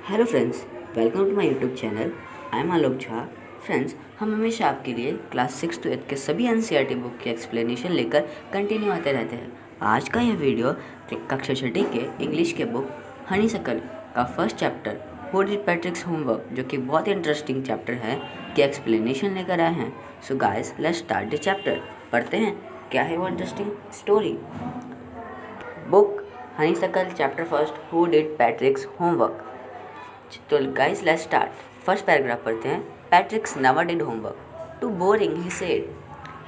Hello friends, welcome to my YouTube channel. I am Alok Jha. Friends, हम हमेशा आपके लिए क्लास 6 to 8 के सभी एनसीईआरटी बुक के एक्सप्लेनेशन लेकर कंटिन्यू आते रहते हैं। आज का यह वीडियो कक्षा छठी के इंग्लिश के बुक हनीसकल का first chapter who did Patrick's homework, जो कि बहुत इंटरेस्टिंग चैप्टर है, के एक्सप्लेनेशन लेकर आए हैं। So guys, let's start the chapter. पढ़ते हैं क्या है वो interesting story. Book Honeysuckle chapter first who did Patrick's homework. तो guys, let's start. First paragraph पढ़ते हैं। Patrick never did homework, too boring he said.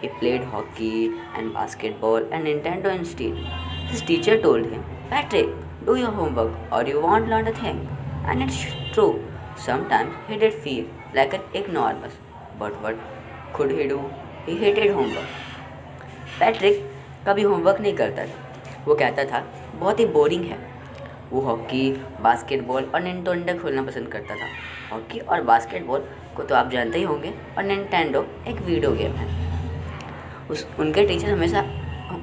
He played hockey and basketball and Nintendo instead. His teacher told him, Patrick, do your homework or you won't learn a thing. And it's true. Sometimes he did feel like an ignoramus. But what could he do? He hated homework. Patrick कभी homework नहीं करता था। वो कहता था बहुत ही boring है। वो हॉकी, बास्केटबॉल और निंटेंडो खेलना पसंद करता था। हॉकी और बास्केटबॉल को तो आप जानते ही होंगे, और निंटेंडो एक वीडियो गेम है। उनके टीचर हमेशा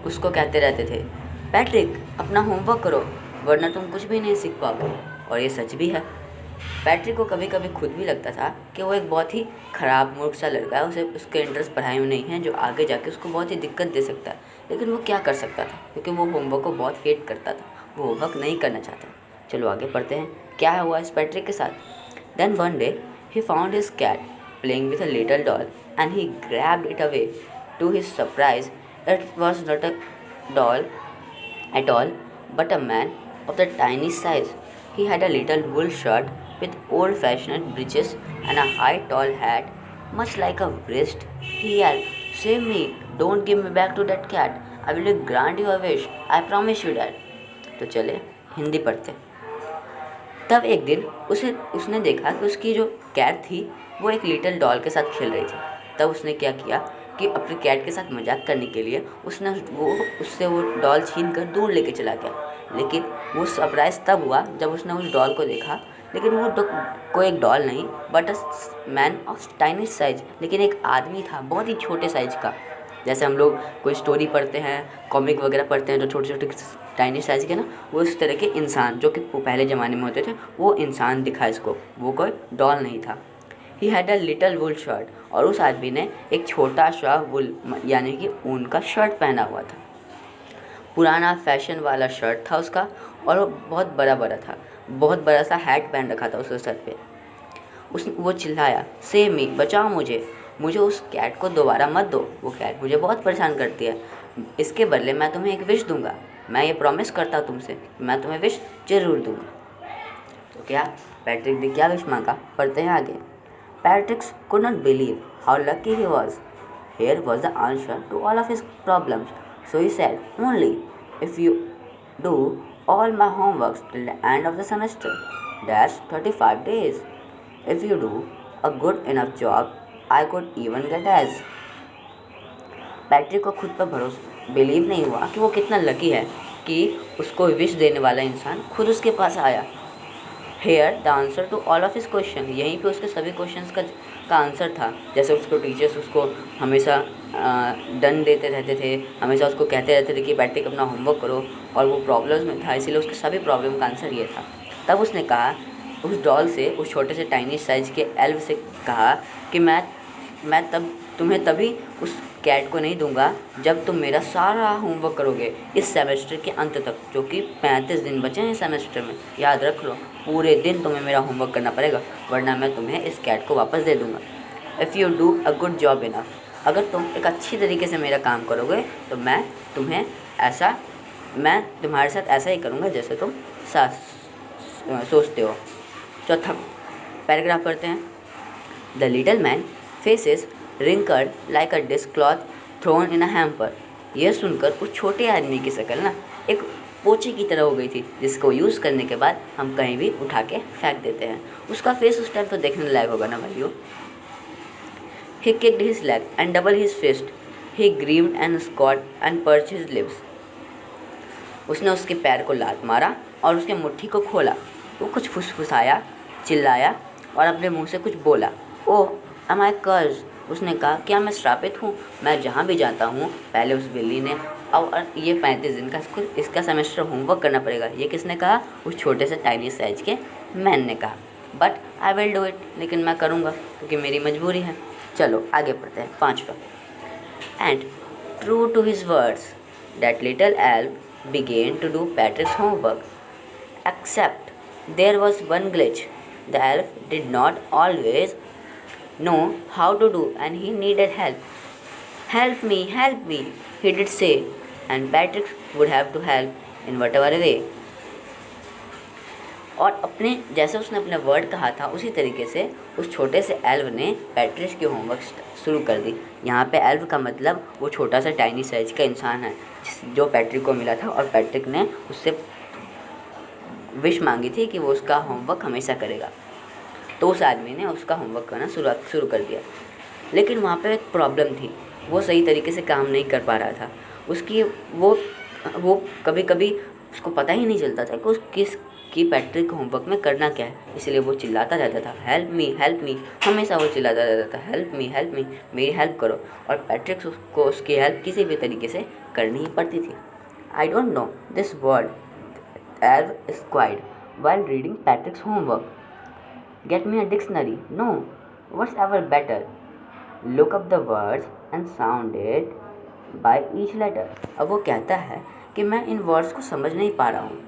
उसको कहते रहते थे, पैट्रिक अपना होमवर्क करो वरना तुम कुछ भी नहीं सीख पाओगे। और ये सच भी है। पैट्रिक को कभी कभी खुद भी लगता था कि वो एक बहुत ही ख़राब मूर्ख सा लड़का है, उसे उसके इंटरेस्ट पढ़ाई में नहीं है, जो आगे जाके उसको बहुत ही दिक्कत दे सकता है। लेकिन वो क्या कर सकता था, क्योंकि वो होमवर्क को बहुत हेट करता था। वो होमवर्क नहीं करना चाहता। चलो आगे पढ़ते हैं क्या है हुआ इस पैट्रिक के साथ। Then one day he found his cat playing with a little doll and he grabbed it away. To his surprise it was not a doll at all, but a man of the tiny size. He had a little wool shirt with old-fashioned breeches and a high tall hat, much like a wrist. He yelled, "Save me! Don't give me back to that cat. I will grant you a wish. I promise you that." तो चले हिंदी पढ़ते। तब एक दिन उसने देखा कि उसकी जो कैट थी वो एक लिटिल डॉल के साथ खेल रही थी। तब उसने क्या किया कि अपने कैट के साथ मजाक करने के लिए उससे वो डॉल छीन कर दूर लेके चला गया। लेकिन वो सरप्राइज़ तब हुआ जब उसने उस डॉल को देखा। लेकिन वो कोई एक डॉल नहीं, but a man of tiny size. लेकिन एक आदमी था बहुत ही छोटे साइज का। जैसे हम लोग कोई स्टोरी पढ़ते हैं, कॉमिक वगैरह पढ़ते हैं जो छोटे छोटे टाइनी साइज के ना, वो इस तरह के इंसान जो कि पहले ज़माने में होते थे, वो इंसान दिखा इसको। वो कोई डॉल नहीं था। He had a little wool shirt, और उस आदमी ने एक छोटा सा वुल यानी कि ऊन का शर्ट पहना हुआ था। पुराना फैशन वाला शर्ट था उसका, और वो बहुत बड़ा बड़ा था। बहुत बड़ा सा हैट पहन रखा था उसके सर पे। वो चिल्लाया, सेव मी, बचाओ मुझे उस कैट को दोबारा मत दो। वो कैट मुझे बहुत परेशान करती है। इसके बदले मैं तुम्हें एक विश दूंगा। मैं ये प्रॉमिस करता हूँ तुमसे, मैं तुम्हें विश जरूर दूंगा। तो क्या पैट्रिक ने क्या विश मांगा, पढ़ते हैं आगे। Patrick could not believe how lucky he was. Here was the answer to all of his problems. So he said, only if you do all my homeworks till the end of the semester. That's 35 days. If you do a good enough job, I could even get as. Patrick को खुद पर भरोसा believe नहीं हुआ कि वो कितना lucky है कि उसको विश देने वाला इंसान खुद उसके पास आया। Here the answer to all of his question. यहीं पे उसके सभी क्वेश्चंस का आंसर था। जैसे उसको टीचर्स उसको हमेशा दंड देते रहते थे, हमेशा उसको कहते रहते थे कि पैट्रिक अपना होमवर्क करो, और वो प्रॉब्लम्स में था, इसीलिए उसके सभी प्रॉब्लम का आंसर ये था। तब उसने कहा उस डॉल से, उस छोटे से टाइनी साइज के एल्फ से कहा कि मैं तब तुम्हें तभी उस कैट को नहीं दूंगा जब तुम मेरा सारा होमवर्क करोगे इस सेमेस्टर के अंत तक, जो कि 35 दिन बचे हैं सेमेस्टर में। याद रख लो, पूरे दिन तुम्हें मेरा होमवर्क करना पड़ेगा, वरना मैं तुम्हें इस कैट को वापस दे दूंगा। If you do a good job enough, अगर तुम एक अच्छी तरीके से मेरा काम करोगे तो मैं तुम्हारे साथ ऐसा ही करूँगा जैसे तुम सोचते हो। चौथा पैराग्राफ पढ़ते हैं। The little man faces wrinkled like a dishcloth thrown in a hamper. यह सुनकर उस छोटे आदमी की शक्ल ना एक पोछे की तरह हो गई थी, जिसको यूज़ करने के बाद हम कहीं भी उठा के फेंक देते हैं। उसका फेस उस टाइम तो देखने लायक होगा ना भाइयों। He kicked his leg and doubled his fist. He grieved and scoffed and pursed his lips. उसने उसके पैर को लात मारा और उसके मुट्ठी को खोला। वो कुछ फुसफुसाया, चिल्लाया और अपने मुंह से कुछ बोला। ओह am I cursed? उसने कहा, क्या मैं श्रापित हूँ? मैं जहाँ भी जाता हूँ पहले उस बिल्ली ने, और ये 35 दिन का इसका सेमेस्टर होमवर्क करना पड़ेगा। ये किसने कहा? उस छोटे से टाइनी साइज के मैंने कहा, but I will do it, लेकिन मैं करूँगा क्योंकि मेरी मजबूरी है। चलो आगे पढ़ते हैं। 5वां, and true to his words that little elf began to do Patrick's homework. Except there was one glitch. The elf did not always know how to do and he needed help. Help me, he did say, and Patrick would have to help in whatever way. और अपने जैसे उसने अपने word कहा था उसी तरीके से उस छोटे से एल्व ने पैट्रिक की होमवर्क शुरू कर दी। यहाँ पे एल्व का मतलब वो छोटा सा टाइनी साइज का इंसान है जो पैट्रिक को मिला था, और पैट्रिक ने उससे विश मांगी थी कि वो उसका होमवर्क हमेशा करेगा। तो उस आदमी ने उसका होमवर्क करना शुरू कर दिया। लेकिन वहाँ पे एक प्रॉब्लम थी, वो सही तरीके से काम नहीं कर पा रहा था। उसकी वो कभी कभी उसको पता ही नहीं चलता था कि उस कि पैट्रिक होमवर्क में करना क्या है, इसलिए वो चिल्लाता रहता था हेल्प मी, हमेशा वो चिल्लाता रहता था हेल्प मी, मेरी हेल्प करो। और पैट्रिक को उसकी हेल्प किसी भी तरीके से करनी ही पड़ती थी। I don't know this word elf squeaked while reading Patrick's homework. Get me a dictionary. No, what's ever better? Look up the words and sound it by each letter. अब वो कहता है कि मैं इन वर्ड्स को समझ नहीं पा रहा हूँ।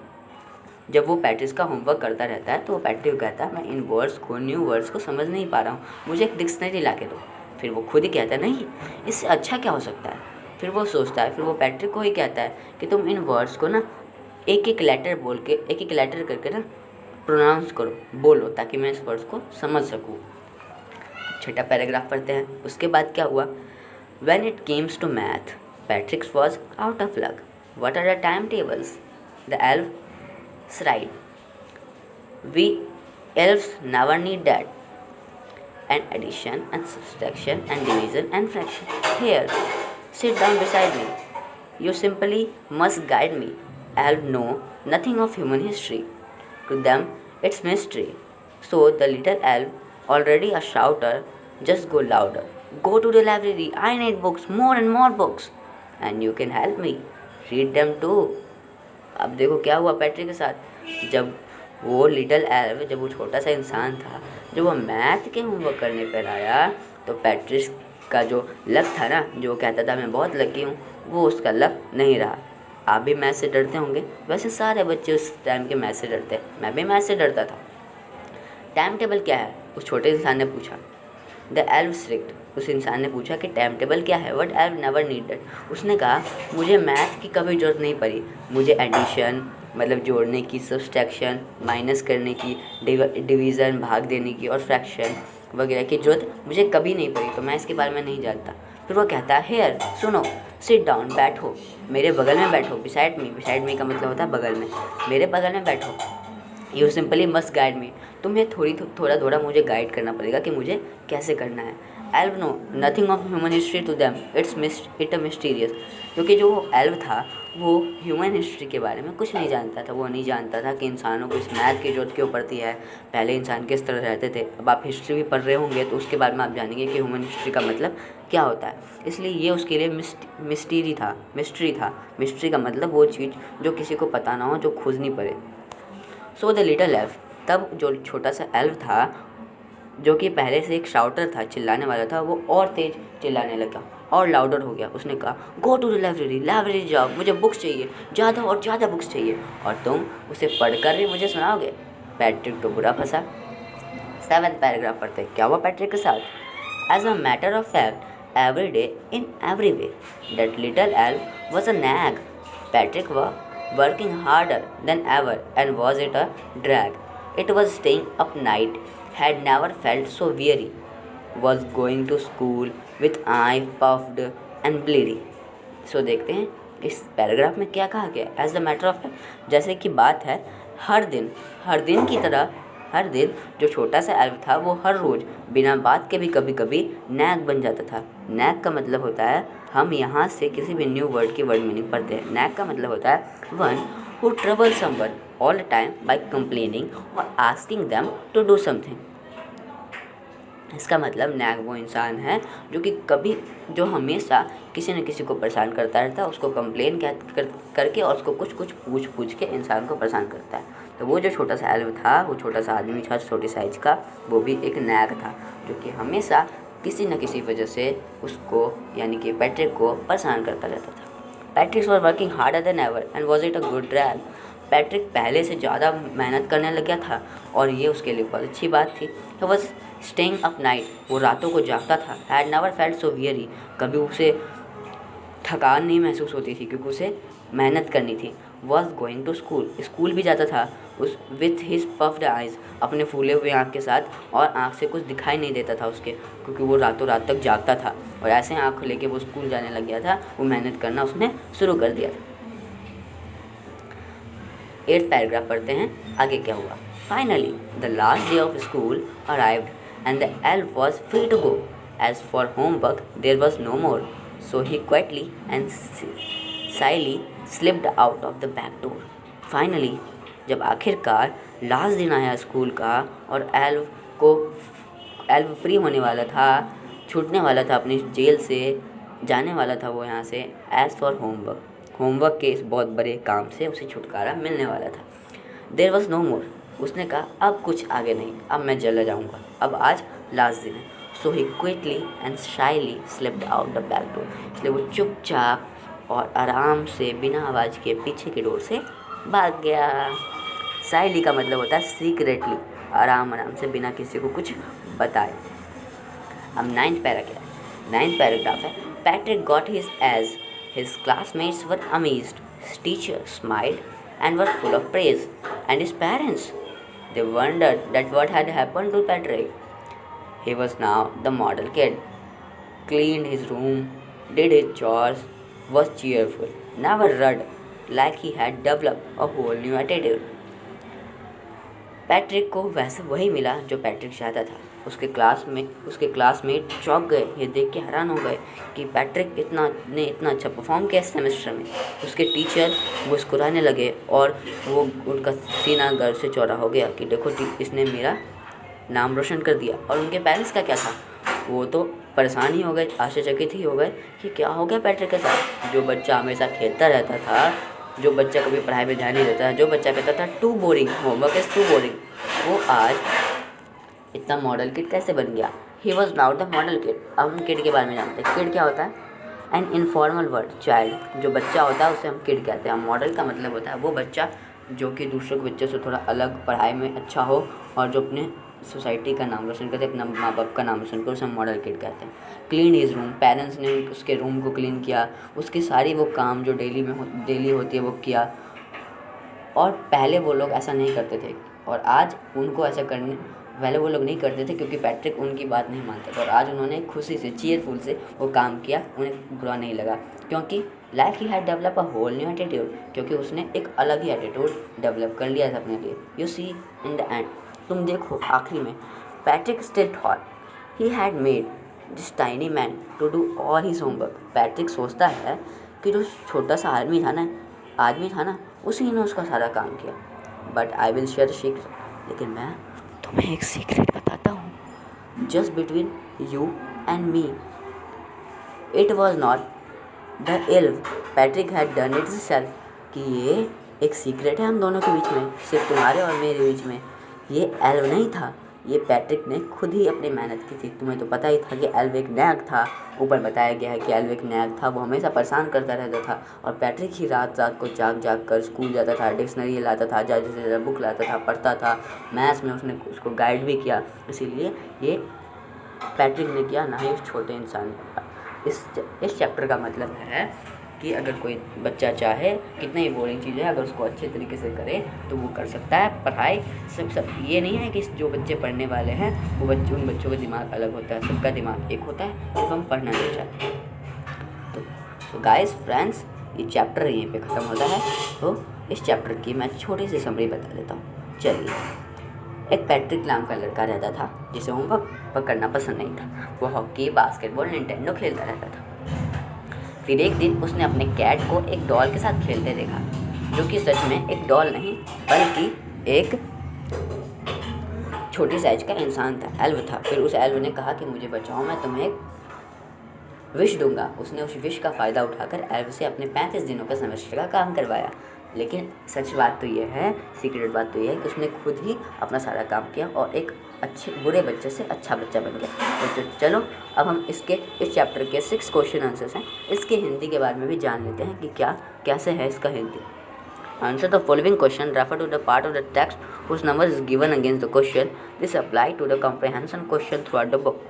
जब वो पैट्रिक का होमवर्क करता रहता है तो वो पैट्रिक कहता है मैं इन वर्ड्स को, न्यू वर्ड्स को समझ नहीं पा रहा हूँ, मुझे एक डिक्शनरी ला के दो। फिर वो खुद ही कहता है नहीं, इससे अच्छा क्या हो सकता है। फिर वो सोचता है, फिर वो पैट्रिक को ही कहता है कि तुम इन वर्ड्स को ना एक एक लेटर करके ना प्रोनाउंस करो, बोलो, ताकि मैं इस वर्ड्स को समझ सकूँ। 6वां पैराग्राफ पढ़ते हैं। उसके बाद क्या हुआ? When it comes to math, Patrick was out of luck. What are the timetables? The elf sighed. We elves never need that. And addition and subtraction and division and fraction. Here, sit down beside me. You simply must guide me. Elves know nothing of human history. To them, it's mystery. So the little elf, already a shouter, just go louder. Go to the library. I need books, more and more books. And you can help me. Read them too. अब देखो क्या हुआ Patrick के साथ। जब वो little elf, जब वो छोटा सा इंसान था, जब वो मैथ के होमवर्क करने पर आया तो पैट्रिक का जो लक था ना, जो कहता था मैं बहुत लकी हूँ, वो उसका लक नहीं रहा। आप भी मैथ से डरते होंगे, वैसे सारे बच्चे उस टाइम के मैथ से डरते हैं, मैं भी मैथ से डरता था। टाइम टेबल क्या है? उस छोटे इंसान ने पूछा। द एल्फ स्ट्रिक्ट, उस इंसान ने पूछा कि टाइम टेबल क्या है? What elf never needed. उसने कहा मुझे मैथ की कभी ज़रूरत नहीं पड़ी, मुझे एडिशन मतलब जोड़ने की, सब्सट्रैक्शन माइनस करने की, डिवीज़न भाग देने की और फ्रैक्शन वगैरह की ज़रूरत मुझे कभी नहीं पड़ी, तो मैं इसके बारे में नहीं जानता। फिर वो कहता है हेयर सुनो, सिट डाउन, बैठो, मेरे बगल में बैठो, बिसाइड मी का मतलब होता है बगल में, मेरे बगल में बैठो। You simply must guide me, तुम्हें थोड़ा थोड़ा मुझे गाइड करना पड़ेगा कि मुझे कैसे करना है। Elf know nothing of human history to them, it a mysterious, क्योंकि जो एल्फ था वो ह्यूमन हिस्ट्री के बारे में कुछ नहीं जानता था। वो नहीं जानता था कि इंसानों को इस मैथ की जरूरत क्यों पड़ती है, पहले इंसान किस तरह रहते थे। अब आप हिस्ट्री भी पढ़ रहे होंगे तो उसके बारे में आप जानेंगे कि ह्यूमन हिस्ट्री का मतलब क्या होता है। इसलिए ये उसके लिए मिस्ट्री था। मिस्ट्री का मतलब वो चीज़ जो किसी को पता ना हो, जो खोजनी पड़े। सो द लिटिल एल्फ, तब जो छोटा सा एल्फ था जो कि पहले से एक शाउटर था, चिल्लाने वाला था, वो और तेज चिल्लाने लगा और लाउडर हो गया। उसने कहा गो टू द लाइब्रेरी जाओ, मुझे बुक्स चाहिए, ज़्यादा और ज़्यादा बुक्स चाहिए, और तुम उसे पढ़कर भी मुझे सुनाओगे। पैट्रिक तो बुरा फंसा। 7वां पैराग्राफ पढ़ते क्या हुआ पैट्रिक के साथ। As a matter of fact every day in every way that little elf was a nag. Patrick was working harder than ever, and was it a drag? It was staying up night, had never felt so weary, was going to school with eye puffed and bleary. So देखते हैं इस paragraph में क्या कहा गया। As the matter of fact, जैसे कि बात है, हर दिन की तरह हर दिन जो छोटा सा एल्फ था वो हर रोज़ बिना बात के भी कभी कभी नैग बन जाता था। नैग का मतलब होता है, हम यहाँ से किसी भी न्यू वर्ड की वर्ड मीनिंग पढ़ते हैं। नैग का मतलब होता है one who trouble someone all the time by complaining और asking them to do something. इसका मतलब नैग वो इंसान है जो हमेशा किसी न किसी को परेशान करता रहता है, उसको कंप्लेन करके और उसको कुछ पूछ के इंसान को परेशान करता है। तो वो जो छोटा सा एल्व था, वो छोटा सा आदमी था छोटी साइज का, वो भी एक नैग था जो कि हमेशा किसी न किसी वजह से उसको यानी कि पैट्रिक को परेशान करता रहता था। Patrick was working harder than ever and was it a good drag. Patrick पहले से ज़्यादा मेहनत करने लग गया था और ये उसके लिए बहुत अच्छी बात थी। तो बस स्टेइंग अप नाइट, वो रातों को जागता था। Had never felt so weary, कभी उसे थकान नहीं महसूस होती थी क्योंकि उसे मेहनत करनी थी। वॉज गोइंग टू स्कूल भी जाता था उस विथ हिज पफ्ड आइज़, अपने फूले हुए आँख के साथ, और आँख से कुछ दिखाई नहीं देता था उसके क्योंकि वो रातों रात तक जागता था। और ऐसे आँख लेके वो स्कूल जाने लग गया था, वो मेहनत करना उसने शुरू कर दिया था। 8th पैराग्राफ पढ़ते हैं, आगे क्या हुआ। Finally the last day of school arrived and the elf was free to go. As for homework there was no more, so he quietly and shyly slipped out of the back door. Finally, जब आखिरकार last दिन आया school का और elf free होने वाला था, छूटने वाला था अपनी जेल से, जाने वाला था वो यहाँ से। एज फॉर होमवर्क के इस बहुत बड़े काम से उसे छुटकारा मिलने वाला था। देयर वॉज नो मोर, उसने कहा अब कुछ आगे नहीं, अब मैं चला जाऊँगा, अब आज लास्ट दिन है। So he quickly and shyly slipped out the back door, इसलिए वो चुपचाप और आराम से बिना आवाज़ के पीछे की डोर से भाग गया। शाइली का मतलब होता है सीक्रेटली, आराम से बिना किसी को कुछ बताए। अब 9th पैराग्राफ है। Patrick got his age his classmates were amazed, his teacher smiled and were full of praise, and his parents, they wondered that what had happened to Patrick. He was now the model kid, cleaned his room, did his chores, was cheerful, never rude, like he had developed a whole new attitude. Patrick को वैसे वही मिला जो Patrick चाहता था। उसके classmate चौंक गए, ये देख के हैरान हो गए कि पैट्रिक इतना अच्छा परफॉर्म किया इस सेमेस्टर में। उसके टीचर मुस्कुराने लगे और वो उनका सीना गर्व से चौड़ा हो गया कि देखो इसने मेरा नाम रोशन कर दिया। और उनके पेरेंट्स का क्या था, वो तो परेशान ही हो गए, आश्चर्यचकित ही हो गए कि क्या हो गया पैट्रिक के साथ। जो बच्चा हमेशा खेलता रहता था, जो बच्चा कभी पढ़ाई में ध्यान नहीं देता था, जो बच्चा कहता था too boring, homework is too boring, वो आज इतना मॉडल किड कैसे बन गया। He was now the model kid. अब हम किड के बारे में जानते हैं। किड क्या होता है? An informal word, child. जो बच्चा होता है उसे हम किड कहते हैं। मॉडल का मतलब होता है वो बच्चा जो कि दूसरों के बच्चों से थोड़ा अलग, पढ़ाई में अच्छा हो और जो अपने सोसाइटी का नाम रोशन करते, अपना माँ बाप का नाम रोशन कर, उसे हम मॉडल किड कहते हैं। क्लीन हिज रूम, पेरेंट्स ने उसके रूम को क्लीन किया, उसकी सारी वो काम जो डेली होती है वो किया। और पहले वो लोग ऐसा नहीं करते थे और आज उनको ऐसा करने, पहले वो लोग नहीं करते थे क्योंकि पैट्रिक उनकी बात नहीं मानता था, और आज उन्होंने खुशी से चीयरफुल से वो काम किया, उन्हें बुरा नहीं लगा क्योंकि like he had develop a whole new attitude, क्योंकि उसने एक अलग ही एटीट्यूड डेवलप कर लिया था अपने लिए। You see in the end, तुम देखो आखिरी में Patrick still thought he had made this tiny man to do all his homework. Patrick सोचता है कि जो छोटा सा आदमी था ना उसी ने उसका सारा काम किया। But I will share secret, लेकिन मैं तुम्हें एक सीक्रेट बताता हूँ, just between you and me, it was not the elf, Patrick had done it self, कि ये एक सीक्रेट है हम दोनों के बीच में, सिर्फ तुम्हारे और मेरे बीच में। ये एल्व नहीं था, ये पैट्रिक ने खुद ही अपनी मेहनत की थी। तुम्हें तो पता ही था कि एल्व एक नैग था, ऊपर बताया गया है कि एल्व एक नैग था, वो हमेशा परेशान करता रहता था और पैट्रिक ही रात को जाग कर स्कूल जाता था, डिक्शनरी लाता था, ज़्यादा से ज़्यादा बुक लाता था, पढ़ता था, मैथ्स में उसने उसको गाइड भी किया। इसीलिए ये पैट्रिक ने किया, ना ही उस छोटे इंसान ने। इस चैप्टर का मतलब है कि अगर कोई बच्चा चाहे कितना ही बोरिंग चीज़ है, अगर उसको अच्छे तरीके से करे तो वो कर सकता है। पढ़ाई सब ये नहीं है कि जो बच्चे पढ़ने वाले हैं वो उन बच्चों का दिमाग अलग होता है, सबका दिमाग एक होता है, सिर्फ हम पढ़ना नहीं चाहते। तो गाइस फ्रेंड्स, ये चैप्टर यहीं पे ख़त्म होता है। तो इस चैप्टर की मैं छोटी सी समरी बता देता हूँ। चलिए, एक पैट्रिक नाम का लड़का रहता था जिसे होमवर्क करना पसंद नहीं था। वो हॉकी, बास्केटबॉल, निंटेंडो खेलता रहता था। फिर एक दिन उसने अपने कैट को एक डॉल के साथ खेलते देखा, जो कि सच में एक डॉल नहीं बल्कि एक छोटी साइज का इंसान था, एल्व था। फिर उस एल्व ने कहा कि मुझे बचाओ, मैं तुम्हें एक विश दूंगा। उसने उस विश का फ़ायदा उठाकर एल्व से अपने 35 दिनों का सेमेस्टर का काम करवाया। लेकिन सच बात तो यह है, सीक्रेट बात तो यह है कि उसने खुद ही अपना सारा काम किया और एक अच्छे बुरे बच्चे से अच्छा बच्चा बन गया। तो चलो अब हम इस चैप्टर के 6 क्वेश्चन आंसर्स हैं, इसके हिंदी के बारे में भी जान लेते हैं कि कैसे है इसका Hindi. Answer the following question, refer to the part of the text whose number is given against the question. This apply to the comprehension question throughout the book.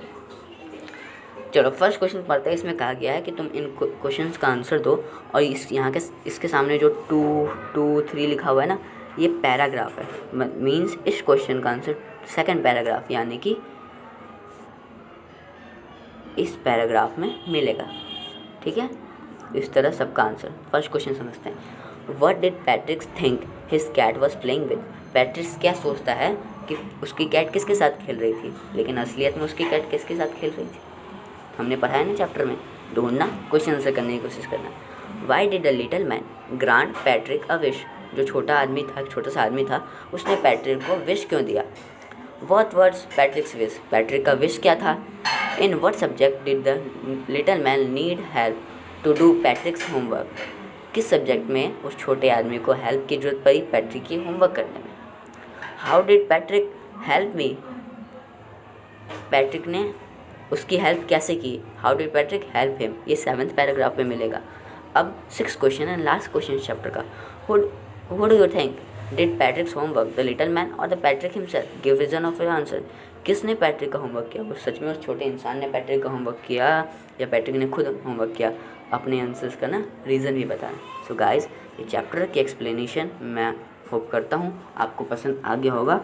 चलो फर्स्ट क्वेश्चन पढ़ते हैं। इसमें कहा गया है कि तुम इन क्वेश्चंस का आंसर दो और इसके सामने जो 2, 2, 3 लिखा हुआ है ना, ये पैराग्राफ है। मीन्स इस क्वेश्चन का आंसर सेकंड पैराग्राफ यानी कि इस पैराग्राफ में मिलेगा। ठीक है, इस तरह सबका आंसर। फर्स्ट क्वेश्चन समझते हैं। What did Patrick think his cat was playing with? पैट्रिक्स क्या सोचता है कि उसकी कैट किसके साथ खेल रही थी, लेकिन असलियत में उसकी कैट किसके साथ खेल रही थी? हमने पढ़ा है ना चैप्टर में। ढूंढना, क्वेश्चन आंसर करने की कोशिश करना। Why did a little man grant Patrick a wish? जो छोटा सा आदमी था, उसने पैट्रिक को विश क्यों दिया? What was Patrick's wish? Patrick का विश क्या था? In what subject did the little man need help to do Patrick's homework? किस सब्जेक्ट में उस छोटे आदमी को हेल्प की जरूरत पड़ी पैट्रिक की होमवर्क करने में? How did Patrick help me? Patrick ने उसकी हेल्प कैसे की? How did Patrick help him? ये 7th पैराग्राफ में मिलेगा। अब 6th question and last question chapter का। Who do you think did Patrick's homework, the little man or the Patrick himself? Give reason of your answer. किसने Patrick का homework किया? वो सच में उस छोटे इंसान ने पैट्रिक का होमवर्क किया या पैट्रिक ने खुद होमवर्क किया? अपने आंसर्स का ना रीज़न भी बताएं। सो गाइस, ये चैप्टर की एक्सप्लेनेशन मैं होप करता हूँ आपको पसंद आ गया होगा।